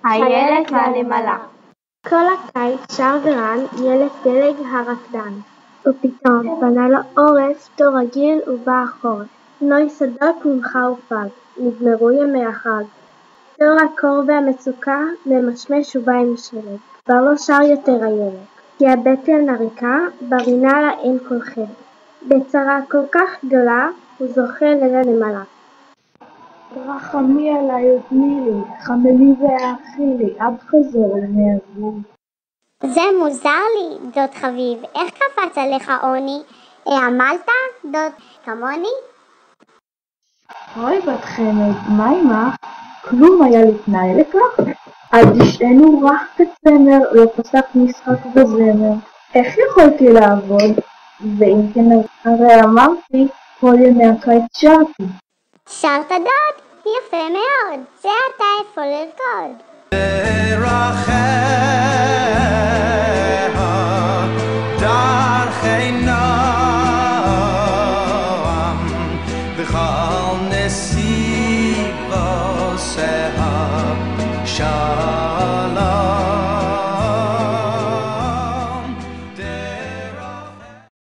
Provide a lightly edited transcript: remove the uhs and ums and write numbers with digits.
הילד והנמלה. כל הקיץ שר ורן ילד פלג הרקדן, ופתאום פנה לו עורף תור רגיל ובא החורף. נוי שדות ממך ופג, נגמרו ימי החג. תור הקור והמצוקה ממשמש ובא עם שלג, כבר לא שר יותר הילד, כי הבטן הריקה ברינה לה אין כל חלק. בצרה כל כך גדולה הוא זוכה ליל הנמלה. רחמי עליי ותני לי, חמלי והאכילי, אב חזור למי הזבוב. זה מוזר לי, דוד חביב, איך קפץ עליך עוני? עמלת, דוד כמוני? אוי בת חמד, מה עמך? כלום היה לי תנאי לכך? עד דשאנו רך כצמר, לא פסק משחק וזמר. איך יכולתי לעבוד? ואם כן הרי אמרתי, כל ימי הקיץ שרתי. שרת דוד? יפה מאוד, זה אתה איפה לרקוד. דרכי נועם בכל נסיבותיה שם